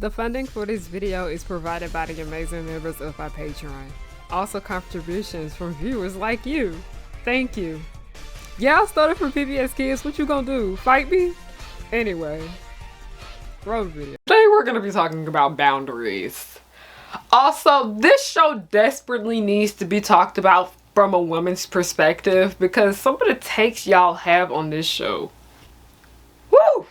The funding for this video is provided by the amazing members of my Patreon. Also contributions from viewers like you. Thank you. Yeah, I started from PBS Kids. What you gonna do? Fight me? Anyway, roll the video. Today we're gonna be talking about boundaries. Also, this show desperately needs to be talked about from a woman's perspective because some of the takes y'all have on this show. Woo!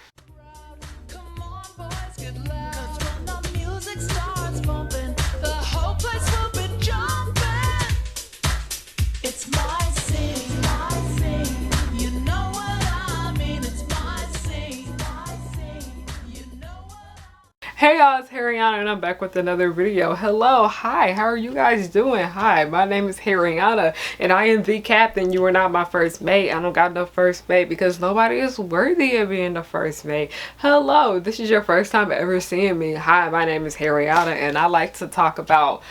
Hey y'all, it's Harriyanna and I'm back with another video. Hello, hi, how are you guys doing? Hi, my name is Harriyanna and I am the captain. You are not my first mate. I don't got no first mate because nobody is worthy of being the first mate. Hello, this is your first time ever seeing me. Hi, my name is Harriyanna and I like to talk about...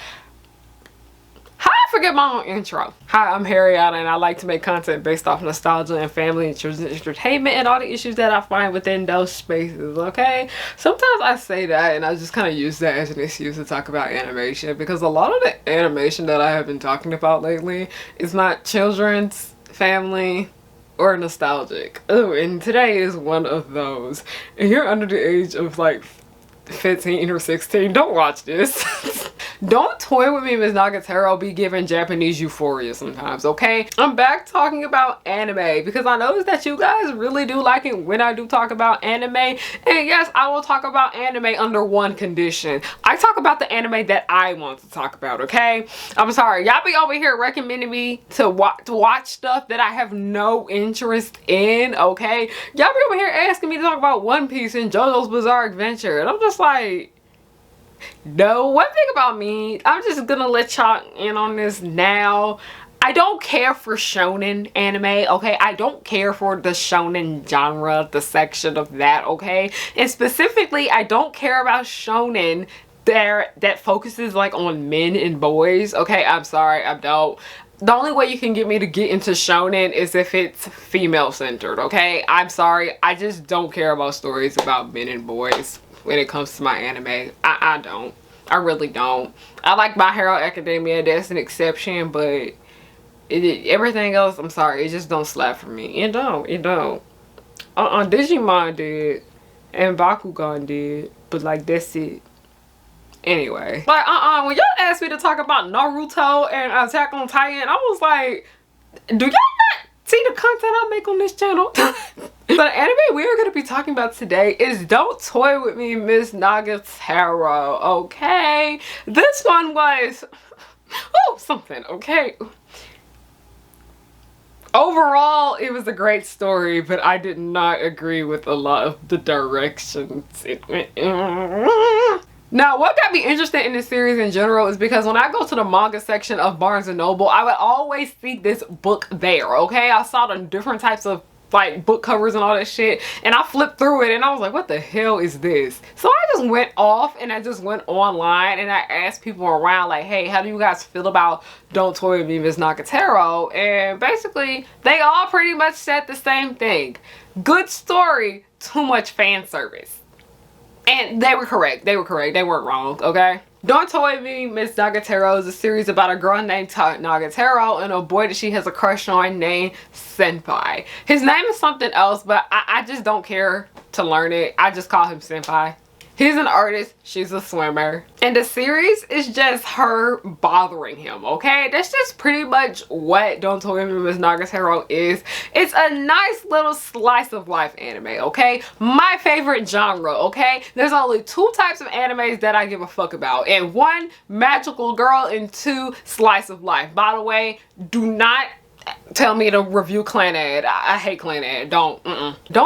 Forget my own intro. Hi, I'm Harriyanna and I like to make content based off nostalgia and family and children's entertainment and all the issues that I find within those spaces, okay? Sometimes I say that and I just kind of use that as an excuse to talk about animation because a lot of the animation that I have been talking about lately is not children's, family, or nostalgic. Oh, and today is one of those. If you're under the age of like 15 or 16, don't watch this. Don't toy with me, Miss Nagatoro be giving Japanese euphoria sometimes, okay? I'm back talking about anime because I noticed that you guys really do like it when I do talk about anime. And yes, I will talk about anime under one condition. I talk about the anime that I want to talk about, okay? I'm sorry, y'all be over here recommending me to watch stuff that I have no interest in, okay? Y'all be over here asking me to talk about One Piece and JoJo's Bizarre Adventure. And I'm just like... No, one thing about me, I'm just gonna let y'all in on this now. I don't care for shonen anime, okay? I don't care for the shonen genre, the section of that, okay? And specifically, I don't care about shonen that focuses like on men and boys, okay? I'm sorry, I don't. The only way you can get me to get into shonen is if it's female centered, okay? I'm sorry, I just don't care about stories about men and boys when it comes to my anime. I don't. I really don't. I like My Hero Academia, that's an exception, but everything else, I'm sorry, it just don't slap for me. It don't. Digimon did, and Bakugan did, but like that's it. Anyway, like when y'all asked me to talk about Naruto and Attack on Titan, I was like, do y'all not see the content I make on this channel? The anime we are going to be talking about today is Don't Toy With Me, Miss Nagatoro, okay? This one was, oh, something, okay? Overall, it was a great story, but I did not agree with a lot of the directions it went in. Now, what got me interested in this series in general is because when I go to the manga section of Barnes & Noble, I would always see this book there, okay? I saw the different types of like book covers and all that shit, and I flipped through it and I was like, what the hell is this? So I just went off and I just went online and I asked people around like, hey, how do you guys feel about Don't Toy With Me, Miss Nagatoro? And basically they all pretty much said the same thing. Good story, too much fan service. And they were correct. They weren't wrong, okay? Don't Toy With Me, Miss Nagatoro is a series about a girl named Nagatoro and a boy that she has a crush on named Senpai. His name is something else, but I just don't care to learn it. I just call him Senpai. He's an artist, she's a swimmer, and the series is just her bothering him, okay? That's just pretty much what Don't Toy With Me, Miss Nagatoro is. It's a nice little slice of life anime, okay? My favorite genre, okay? There's only two types of animes that I give a fuck about, and one, magical girl, and two, slice of life. By the way, do not tell me to review Clan Ad. I hate Clan Ad. Don't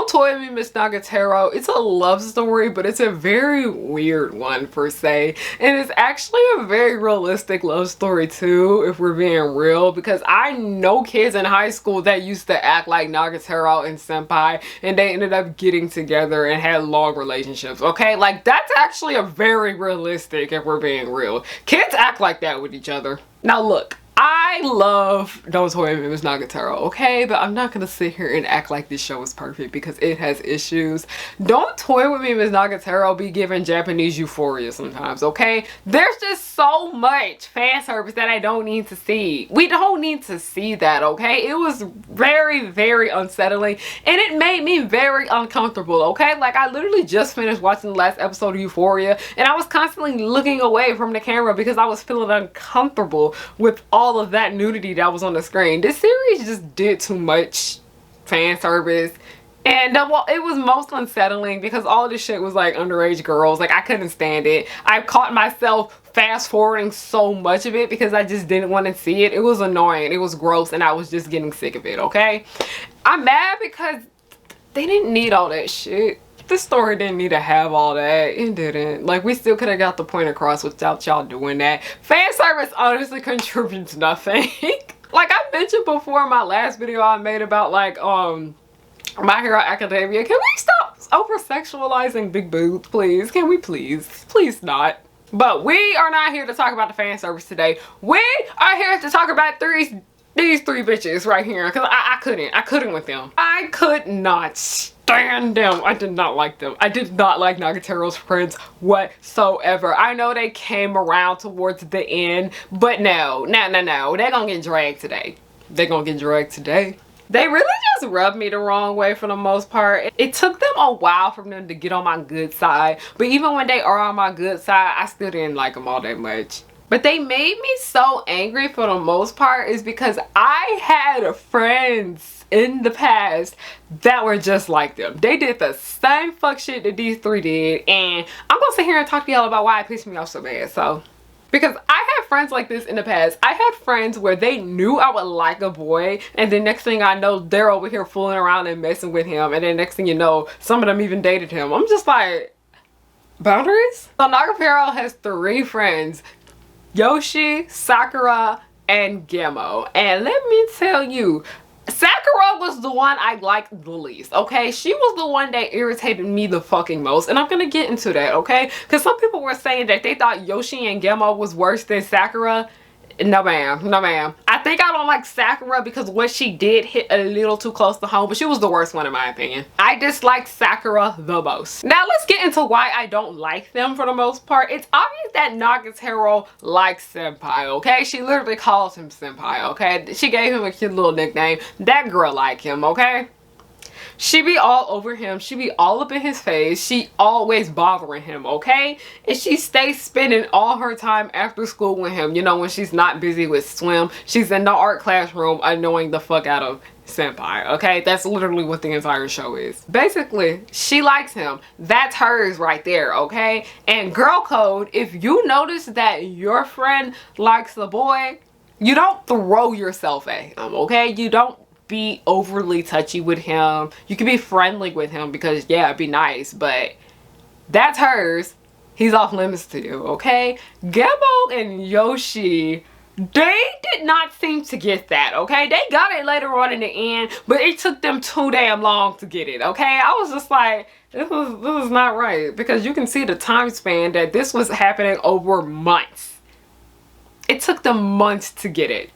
Toy With Me, Miss Nagatoro. It's a love story, but it's a very weird one per se. And it's actually a very realistic love story too, if we're being real, because I know kids in high school that used to act like Nagatoro and Senpai, and they ended up getting together and had long relationships, okay? Like, that's actually a very realistic, if we're being real. Kids act like that with each other. Now look, I love Don't Toy with Miss Nagatoro, okay? But I'm not gonna sit here and act like this show is perfect because it has issues. Don't Toy With Me Miss Nagatoro be giving Japanese euphoria sometimes, okay? There's just so much fan service that I don't need to see. We don't need to see that, okay? It was very, very unsettling and it made me very uncomfortable, okay? Like, I literally just finished watching the last episode of Euphoria and I was constantly looking away from the camera because I was feeling uncomfortable with all of that nudity that was on the screen. This series just did too much fan service, and well, it was most unsettling because all of this shit was like underage girls. Like, I couldn't stand it. I caught myself fast forwarding so much of it because I just didn't want to see it. It was annoying, it was gross, and I was just getting sick of it, okay? I'm mad because they didn't need all that shit. This story didn't need to have all that. It didn't. Like, we still could have got the point across without y'all doing that. Fan service honestly contributes nothing. Like I mentioned before in my last video I made about like My Hero Academia, can we stop over sexualizing big boobs, please? Can we please? Please not. But we are not here to talk about the fan service today. We are here to talk about these three bitches right here, because I couldn't with them. I could not stand them. I did not like them. I did not like Nagatoro's friends whatsoever. I know they came around towards the end, but no. They're gonna get dragged today. They're gonna get dragged today. They really just rubbed me the wrong way for the most part. It took them a while for them to get on my good side, but even when they are on my good side, I still didn't like them all that much. But they made me so angry for the most part is because I had friends in the past that were just like them. They did the same fuck shit that these three did, and I'm gonna sit here and talk to y'all about why it pissed me off so bad. So, because I had friends like this in the past. I had friends where they knew I would like a boy, and then next thing I know, they're over here fooling around and messing with him, and then next thing you know, some of them even dated him. I'm just like, boundaries? So Nagatoro has three friends: Yoshi, Sakura, and Gemo. And let me tell you, Sakura was the one I liked the least, okay? She was the one that irritated me the fucking most, and I'm gonna get into that, okay? Because some people were saying that they thought Yoshi and Gemo was worse than Sakura. No ma'am, no ma'am. I think I don't like Sakura because what she did hit a little too close to home, but she was the worst one in my opinion. I dislike Sakura the most. Now let's get into why I don't like them for the most part. It's obvious that Nagatoro likes Senpai, okay? She literally calls him Senpai, okay? She gave him a cute little nickname. That girl like him, okay? She be all over him. She be all up in his face. She always bothering him, okay? And she stays spending all her time after school with him. You know, when she's not busy with swim, she's in the art classroom annoying the fuck out of Senpai, okay? That's literally what the entire show is. Basically, she likes him. That's hers right there, okay? And girl code, if you notice that your friend likes a boy, you don't throw yourself at him, okay? You don't be overly touchy with him. You can be friendly with him because yeah, be nice, but that's hers. He's off limits to you, okay? Gemo and Yoshi, they did not seem to get that, okay? They got it later on in the end, but it took them too damn long to get it, okay? I was just like, this is not right, because you can see the time span that this was happening over months. It took them months to get it.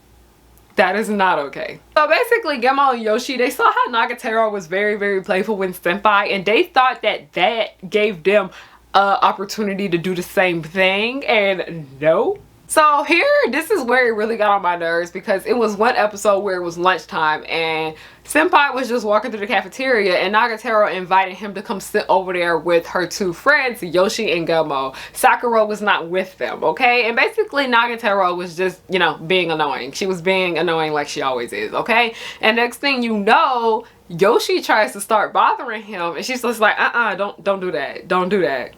That is not okay. So basically, Gemo and Yoshi, they saw how Nagatoro was very, very playful with Senpai, and they thought that that gave them an opportunity to do the same thing, and no. So here, this is where it really got on my nerves, because it was one episode where it was lunchtime and Senpai was just walking through the cafeteria and Nagatoro invited him to come sit over there with her two friends, Yoshi and Gemo. Sakura was not with them, okay? And basically Nagatoro was just, you know, being annoying. She was being annoying like she always is, okay? And next thing you know, Yoshi tries to start bothering him and she's just like, don't do that. Don't do that.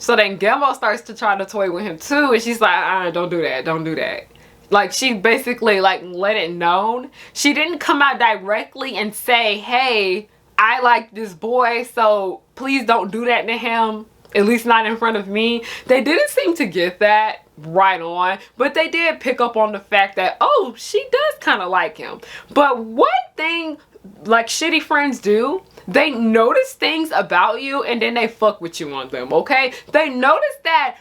So then Gemo starts to try to toy with him too, and she's like, don't do that, don't do that. Like, she basically like let it known. She didn't come out directly and say, hey, I like this boy, so please don't do that to him, at least not in front of me. They didn't seem to get that right on, but they did pick up on the fact that, oh, she does kind of like him. But one thing like shitty friends do, they notice things about you and then they fuck with you on them, okay? They notice that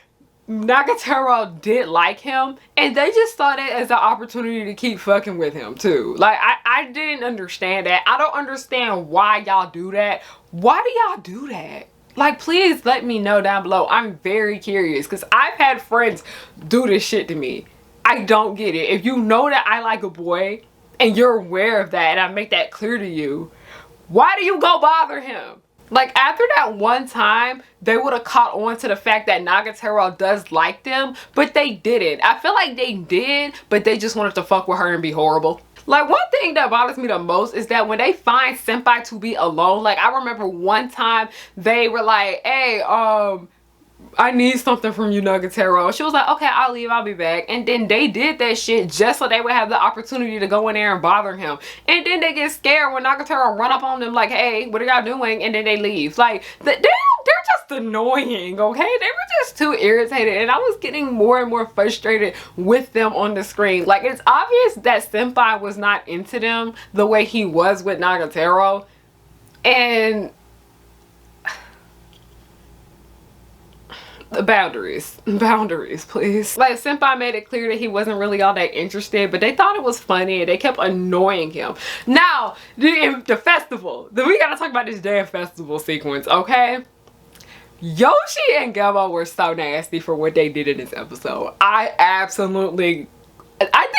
Nagatoro did like him, and they just saw that as an opportunity to keep fucking with him too. Like, I didn't understand that. I don't understand why y'all do that. Why do y'all do that? Like, please let me know down below. I'm very curious, because I've had friends do this shit to me. I don't get it. If you know that I like a boy and you're aware of that and I make that clear to you, why do you go bother him? Like, after that one time, they would have caught on to the fact that Nagatoro does like them, but they didn't. I feel like they did, but they just wanted to fuck with her and be horrible. Like, one thing that bothers me the most is that when they find Senpai to be alone, like, I remember one time they were like, hey, I need something from you, Nagatoro. She was like, okay, I'll leave, I'll be back. And then they did that shit just so they would have the opportunity to go in there and bother him. And then they get scared when Nagatoro run up on them like, hey, what are y'all doing? And then they leave. Like, they're just annoying, okay? They were just too irritated. And I was getting more and more frustrated with them on the screen. Like, it's obvious that Senpai was not into them the way he was with Nagatoro. And boundaries, please. Like, Senpai made it clear that he wasn't really all that interested, but they thought it was funny and they kept annoying him. Now, the festival, we gotta talk about this damn festival sequence, okay? Yoshi and Gemo were so nasty for what they did in this episode. I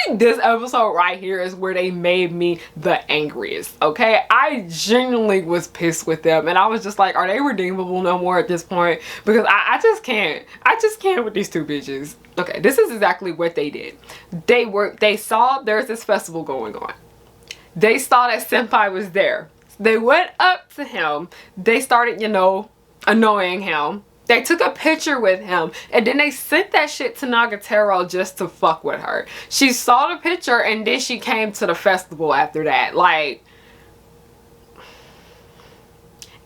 think this episode right here is where they made me the angriest, okay? I genuinely was pissed with them, and I was just like, are they redeemable no more at this point? Because I just can't. I just can't with these two bitches. Okay, this is exactly what they did. They saw there's this festival going on. They saw that Senpai was there. They went up to him. They started, you know, annoying him. They took a picture with him, and then they sent that shit to Nagatoro just to fuck with her. She saw the picture, and then she came to the festival after that. Like,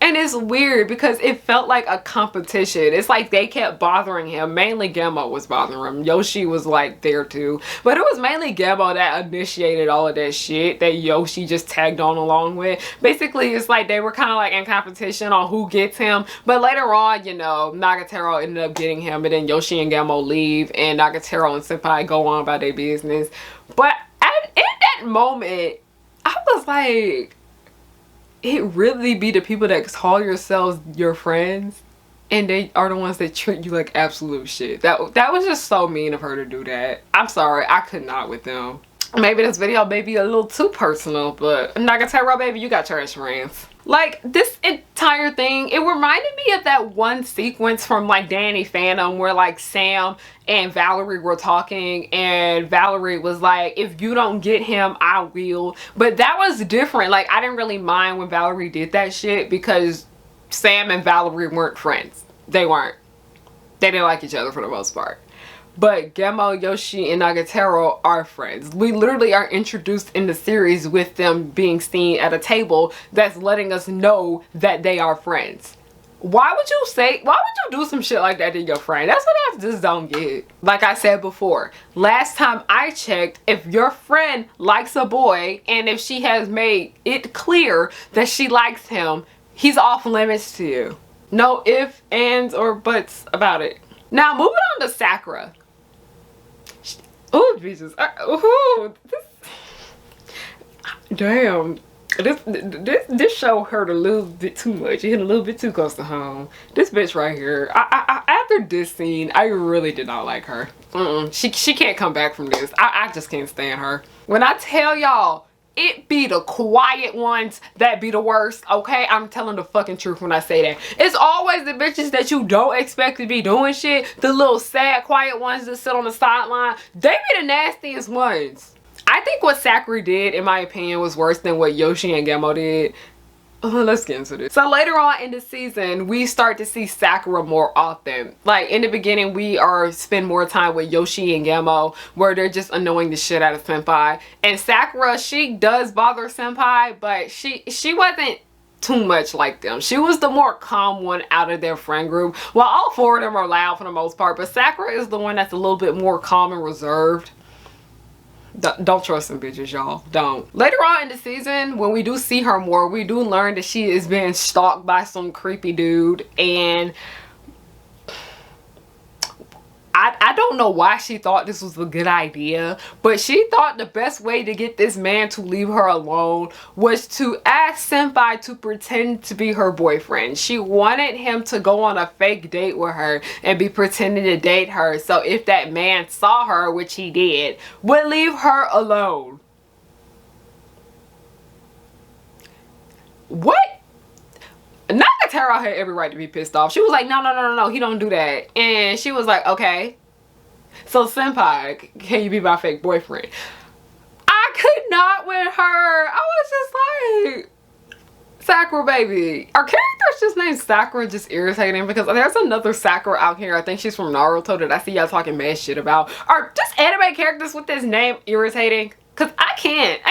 and it's weird because it felt like a competition. It's like they kept bothering him. Mainly Gemo was bothering him. Yoshi was like there too. But it was mainly Gemo that initiated all of that shit that Yoshi just tagged on along with. Basically, it's like they were kind of like in competition on who gets him. But later on, you know, Nagatoro ended up getting him, and then Yoshi and Gemo leave, and Nagatoro and Senpai go on about their business. But in that moment, I was like, it really be the people that call yourselves your friends and they are the ones that treat you like absolute shit. That was just so mean of her to do that. I'm sorry, I could not with them. Maybe this video may be a little too personal, but Nagatoro, baby, you got trash friends. Like, this entire thing, it reminded me of that one sequence from like Danny Phantom where like Sam and Valerie were talking, and Valerie was like, if you don't get him, I will. But that was different. Like, I didn't really mind when Valerie did that shit because Sam and Valerie weren't friends. They weren't. They didn't like each other for the most part. But Gemo, Yoshi, and Nagatoro are friends. We literally are introduced in the series with them being seen at a table that's letting us know that they are friends. Why would you do some shit like that to your friend? That's what I just don't get. Like I said before, last time I checked, if your friend likes a boy and if she has made it clear that she likes him, he's off limits to you. No ifs, ands, or buts about it. Now, moving on to Sakura. Oh, Jesus. Damn. This show hurt a little bit too much. It hit a little bit too close to home. This bitch right here. After this scene, I really did not like her. She can't come back from this. I just can't stand her. When I tell y'all, it be the quiet ones that be the worst, okay? I'm telling the fucking truth when I say that. It's always the bitches that you don't expect to be doing shit. The little sad, quiet ones that sit on the sideline. They be the nastiest ones. I think what Sakura did, in my opinion, was worse than what Yoshi and Gemo did. Let's get into this. So later on in the season, we start to see Sakura more often. Like, in the beginning, we spend more time with Yoshi and Gemo, where they're just annoying the shit out of Senpai. And Sakura, she does bother Senpai, but she wasn't too much like them. She was the more calm one out of their friend group. Well, all four of them are loud for the most part, but Sakura is the one that's a little bit more calm and reserved. Don't trust them bitches, y'all. Don't. Later on in the season, when we do see her more, we do learn that she is being stalked by some creepy dude. And don't know why she thought this was a good idea, but she thought the best way to get this man to leave her alone was to ask Senpai to pretend to be her boyfriend. She wanted him to go on a fake date with her and be pretending to date her, so if that man saw her, which he did, would leave her alone. What? Nagatoro had every right to be pissed off. She was like, no, he don't do that. And she was like, okay. So Senpai, can you be my fake boyfriend? I could not with her. I was just like, Sakura baby. Our character's just named Sakura, just irritating because there's another Sakura out here. I think she's from Naruto that I see y'all talking mad shit about. Are just anime characters with this name irritating? Cause I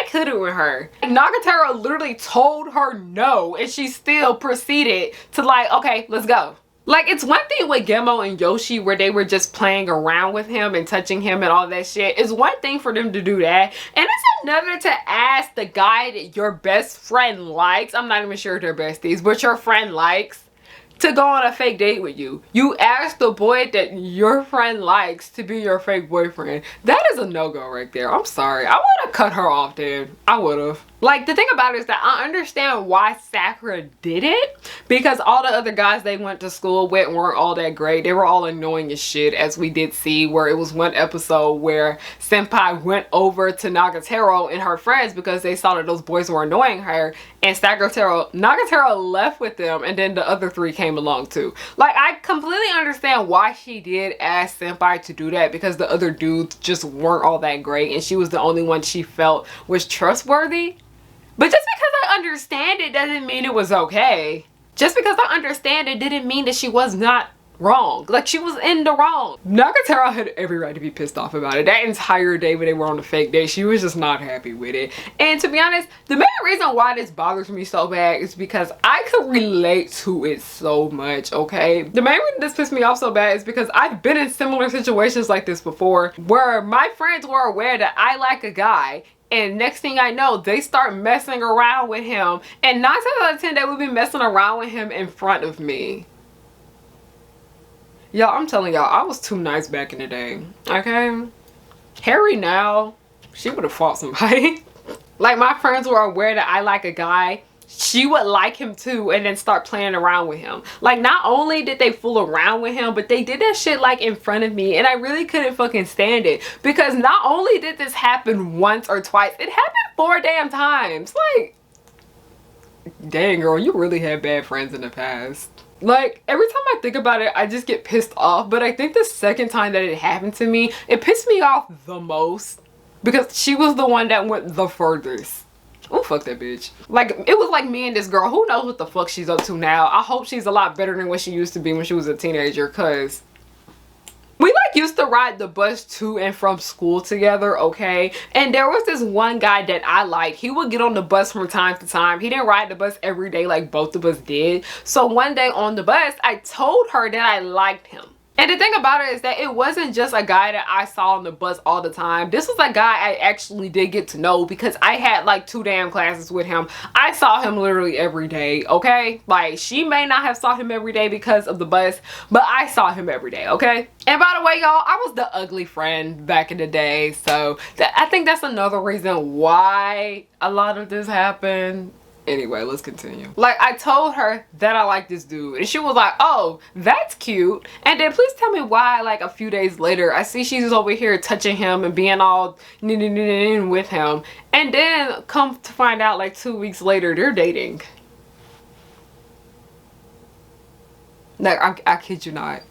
couldn't with her. Nagatoro literally told her no and she still proceeded to like, okay, let's go. Like, it's one thing with Gemo and Yoshi where they were just playing around with him and touching him and all that shit. It's one thing for them to do that. And it's another to ask the guy that your best friend likes, I'm not even sure if they're besties, but your friend likes, to go on a fake date with you. You ask the boy that your friend likes to be your fake boyfriend. That is a no-go right there. I'm sorry. I would have cut her off, dude. I would have. Like, the thing about it is that I understand why Sakura did it, because all the other guys they went to school with weren't all that great. They were all annoying as shit, as we did see, where it was one episode where Senpai went over to Nagatoro and her friends because they saw that those boys were annoying her, and Nagatoro left with them, and then the other three came along too. Like, I completely understand why she did ask Senpai to do that, because the other dudes just weren't all that great, and she was the only one she felt was trustworthy. But just because I understand it doesn't mean it was okay. Just because I understand it didn't mean that she was not wrong. Like, she was in the wrong. Nagatoro had every right to be pissed off about it. That entire day when they were on the fake day, she was just not happy with it. And to be honest, the main reason why this bothers me so bad is because I could relate to it so much, okay? The main reason this pissed me off so bad is because I've been in similar situations like this before, where my friends were aware that I like a guy, and next thing I know, they start messing around with him. And 9 times out of 10, they would be messing around with him in front of me. Y'all, I'm telling y'all, I was too nice back in the day, okay? Harry now, she would have fought somebody. Like, my friends were aware that I like a guy. She would like him too and then start playing around with him. Like, not only did they fool around with him, but they did that shit like in front of me, and I really couldn't fucking stand it, because not only did this happen once or twice, it happened 4 damn times. Like, dang girl, you really had bad friends in the past. Like, every time I think about it, I just get pissed off, but I think the second time that it happened to me, it pissed me off the most because she was the one that went the furthest. Oh, fuck that bitch. Like, it was like me and this girl. Who knows what the fuck she's up to now? I hope she's a lot better than what she used to be when she was a teenager, because we like used to ride the bus to and from school together, okay? And there was this one guy that I liked. He would get on the bus from time to time. He didn't ride the bus every day like both of us did. So one day on the bus, I told her that I liked him. And the thing about it is that it wasn't just a guy that I saw on the bus all the time. This was a guy I actually did get to know because I had like 2 damn classes with him. I saw him literally every day, okay? Like, she may not have saw him every day because of the bus, but I saw him every day, okay? And by the way, y'all, I was the ugly friend back in the day. So I think that's another reason why a lot of this happened. Anyway, let's continue. Like, I told her that I like this dude, and she was like, oh, that's cute. And then please tell me why, like, a few days later, I see she's over here touching him and being all with him. And then come to find out, like, 2 weeks later, they're dating. Like, I kid you not.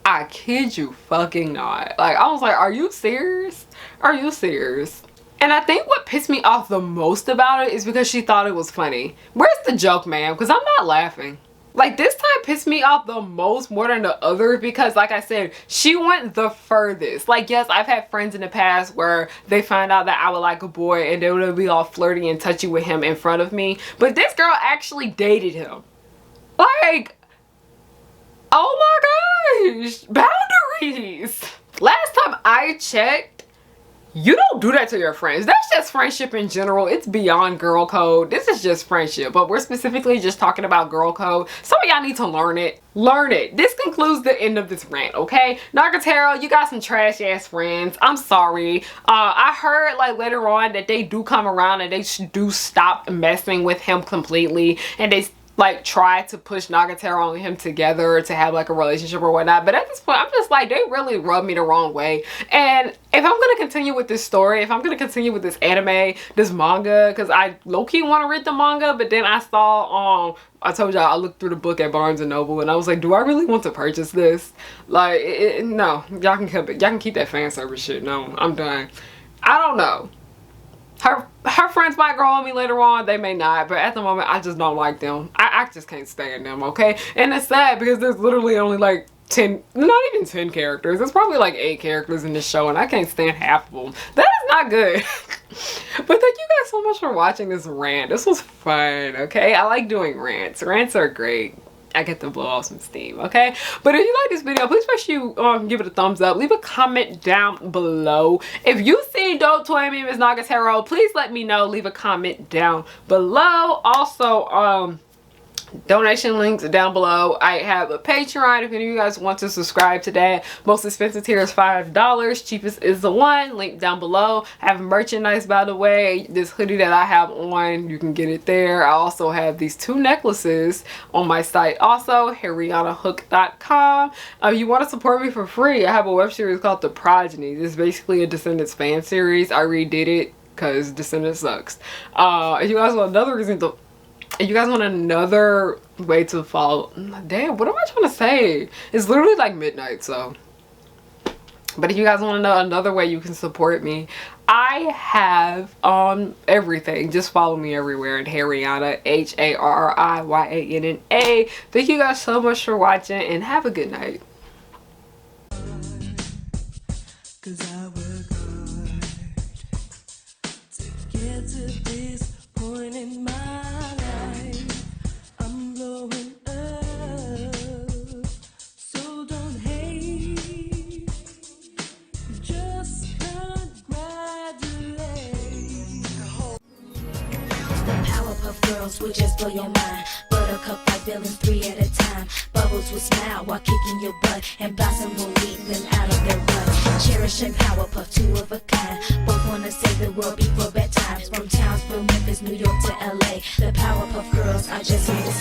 I kid you fucking not. Like, I was like, are you serious? Are you serious? And I think what pissed me off the most about it is because she thought it was funny. Where's the joke, man? Because I'm not laughing. Like, this time pissed me off the most more than the other because, like I said, she went the furthest. Like, yes, I've had friends in the past where they found out that I would like a boy and they would be all flirty and touchy with him in front of me. But this girl actually dated him. Like, oh my gosh, boundaries. Last time I checked, You don't do that to your friends. That's just friendship in general. It's beyond girl code. This is just friendship, but we're specifically just talking about girl code. Some of y'all need to learn it. Learn it. This concludes the end of this rant, okay? Nagatoro, you got some trash ass friends. I'm sorry. I heard like later on that they do come around and they do stop messing with him completely, and they like try to push Nagatoro and him together to have like a relationship or whatnot. But at this point, I'm just like, they really rubbed me the wrong way. And if I'm gonna continue with this story, if I'm gonna continue with this anime, this manga, because I low-key want to read the manga, but then I saw I told y'all I looked through the book at Barnes and Noble and I was like, do I really want to purchase this? Like, no, y'all can keep it. Y'all can keep that fan service shit. No, I'm done. I don't know. Her friends might grow on me later on, they may not, but at the moment I just don't like them. I just can't stand them, okay? And it's sad because there's literally only like 10, not even 10 characters. There's probably like 8 characters in this show and I can't stand half of them. That is not good. But thank you guys so much for watching this rant. This was fun, okay? I like doing rants. Rants are great. I get to blow off some steam, okay? But if you like this video, please make sure you give it a thumbs up. Leave a comment down below. If you've seen Don't Toy Me Miss Nagatoro, please let me know. Leave a comment down below. Also, donation links down below. I have a Patreon if any of you guys want to subscribe to that. Most expensive tier is $5. Cheapest is the one. Link down below. I have merchandise, by the way. This hoodie that I have on, you can get it there. I also have these 2 necklaces on my site also, harriyannahook.com. If you want to support me for free, I have a web series called The Progeny. This is basically a Descendants fan series. I redid it because Descendants sucks. If you guys want another reason to, if you guys want another way to follow, damn, what am I trying to say? It's literally like midnight, so. But if you guys want to know another way you can support me, I have everything. Just follow me everywhere at Harriyanna, HARRIYANNA. Thank you guys so much for watching and have a good night. 'Cause I work hard to get to this point in my life. I'm blowing up, so don't hate. Just congratulate. The Powerpuff Girls will just blow your mind. Buttercup like villains 3 at a time. Bubbles will smile while kicking your butt, and Blossom will lead them out of their rut. Cherish and Powerpuff, 2 of a kind. Both wanna save the world before bedtime. From Townsville, Memphis, New York to LA. The Powerpuff Girls are just here to